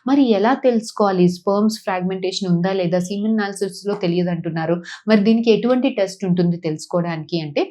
మరి ఎలా తెలుసుకోవాలి స్పెర్మ్స్ ఫ్రాగ్మెంటేషన్ ఉందా లేదా? సీమెన్ అనాలిసిస్‌లో తెలియదంటున్నారు. మరి దీనికి ఎటువంటి టెస్ట్ ఉంటుంది తెలుసుకోవడానికి అంటే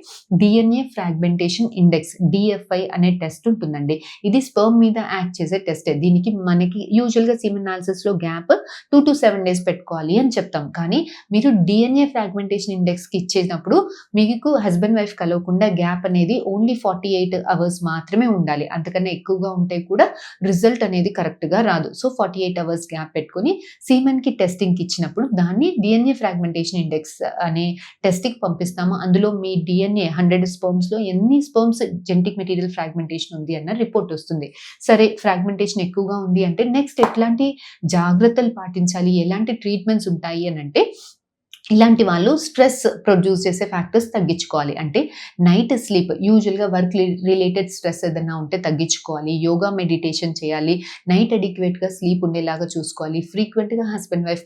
డీఎన్ఏ ఫ్రాగ్మెంటేషన్ ఇండెక్స్ డీఎఫ్ఐ అనే టెస్ట్ ఉంటుందండి. ఇది స్పెర్మ్ మీద యాక్ట్ చేసే టెస్టే. దీనికి మనకి యూజువల్‌గా సీమెన్ అనాలిసిస్‌లో గ్యాప్ 2-7 డేస్ పెట్టుకోవాలి అని చెప్తాం. కానీ మీరు డీఎన్ఏ ఫ్రాగ్మెంటేషన్ ఇండెక్స్‌కి ఇచ్చేటప్పుడు మీకు హస్బెండ్ వైఫ్ కలవకుండా గ్యాప్ అనేది ఓన్లీ 48 అవర్స్ మాత్రమే ఉండాలి. అంతకన్నా ఎక్కువగా ఉంటే కూడా రిజల్ట్ అనేది కరెక్ట్‌గా రాదు. సో, 48 అవర్స్ గ్యాప్ పెట్టుకొని సీమెన్‌కి టెస్టింగ్‌కి ఇచ్చినప్పుడు దాన్ని డీఎన్ఏ ఫ్రాగ్మెంటేషన్ ఇండెక్స్ అనే టెస్ట్‌కి పంపిస్తాము. అందులో మీ డీఎన్ఏ 100 స్పెర్మ్స్‌లో ఎన్ని స్పెర్మ్స్ జెనెటిక్ మెటీరియల్ ఫ్రాగ్మెంటేషన్ ఉంది అన్న రిపోర్ట్ వస్తుంది. సరే ఫ్రాగ్మెంటేషన్ ఎక్కువగా ఉంది అంటే నెక్స్ట్ ఎట్లాంటి జాగ్రత్తలు పాటించాలి? ఎలాంటి ట్రీట్మెంట్స్ ఉంటాయి అనంటే ఇలాంటి వాళ్ళు స్ట్రెస్ ప్రొడ్యూస్ చేసే ఫ్యాక్టర్స్ తగ్గించుకోవాలి. అంటే నైట్ స్లీప్ యూజువల్‌గా వర్క్ రిలేటెడ్ స్ట్రెస్ ఏదన్నా ఉంటే తగ్గించుకోవాలి. యోగా, మెడిటేషన్ చేయాలి. నైట్ అడిక్వేట్‌గా స్లీప్ ఉండేలాగా చూసుకోవాలి. ఫ్రీక్వెంట్‌గా హస్బెండ్ వైఫ్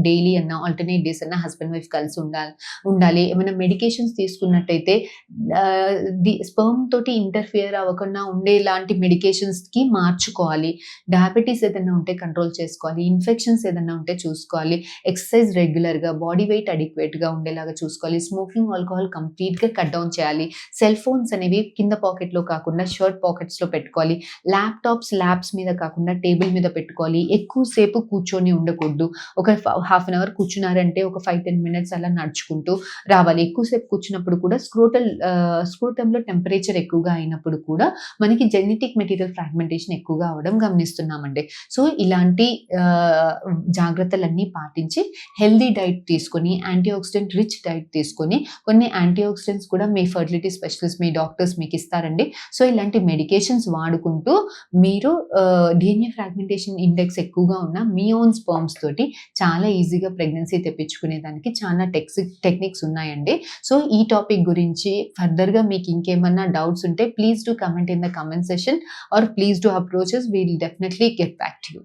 డైలీ అన్నా, ఆల్టర్‌నేట్ డేస్ అన్నా హస్బెండ్ వైఫ్ కలిసి ఉండాలి. ఏమైనా మెడికేషన్స్ తీసుకున్నట్టయితే స్పెర్మ్ తోటి ఇంటర్ఫియర్ అవ్వకుండా ఉండేలాంటి మెడికేషన్స్‌కి మార్చుకోవాలి. డయాబెటిస్ ఏదన్నా ఉంటే కంట్రోల్ చేసుకోవాలి. ఇన్ఫెక్షన్స్ ఏదన్నా ఉంటే చూసుకోవాలి. ఎక్సర్సైజ్ రెగ్యులర్‌గా, బాడీ వెయిట్ అడిక్వేట్‌గా ఉండేలాగా చూసుకోవాలి. స్మోకింగ్, ఆల్కహాల్ కంప్లీట్‌గా కట్ డౌన్ చేయాలి. సెల్ ఫోన్స్ అనేవి కింద పాకెట్‌లో కాకుండా షర్ట్ పాకెట్స్‌లో పెట్టుకోవాలి. ల్యాబ్స్ మీద కాకుండా టేబుల్ మీద పెట్టుకోవాలి. ఎక్కువ సేపు కూర్చొని ఉండకూడదు. ఒక హాఫ్ అన్ అవర్ కూర్చున్నారంటే ఒక 5-10 మినిట్స్ అలా నడుచుకుంటూ రావాలి. ఎక్కువ సేపు కూర్చున్నప్పుడు కూడా స్క్రోటమ్‌లో టెంపరేచర్ ఎక్కువగా అయినప్పుడు కూడా మనకి జెనెటిక్ మెటీరియల్ ఫ్రాగ్మెంటేషన్ ఎక్కువగా అవ్వడం గమనిస్తున్నామండి. సో, ఇలాంటి జాగ్రత్తలన్నీ పాటించి హెల్తీ డైట్ తీసుకొని, యాంటీ ఆక్సిడెంట్ రిచ్ డైట్ తీసుకొని, కొన్ని యాంటీ ఆక్సిడెంట్స్ కూడా మీ ఫెర్టిలిటీ స్పెషలిస్ట్, మీ డాక్టర్స్ మీకిస్తారండి. సో, ఇలాంటి మెడికేషన్స్ వాడుకుంటూ మీరు డీఎన్ఏ ఫ్రాగ్మెంటేషన్ ఇండెక్స్ ఎక్కువగా ఉన్న మీ ఓన్ స్పెర్మ్స్ తోటి చాలా ఈజీగా ప్రెగ్నెన్సీ తెప్పించుకునేదానికి చాలా టెక్నిక్స్ ఉన్నాయండి. సో, ఈ టాపిక్ గురించి ఫర్దర్‌గా మీకు ఇంకేమన్నా డౌట్స్ ఉంటే please do comment in the comment session are please do approach us. We will definitely get back to you.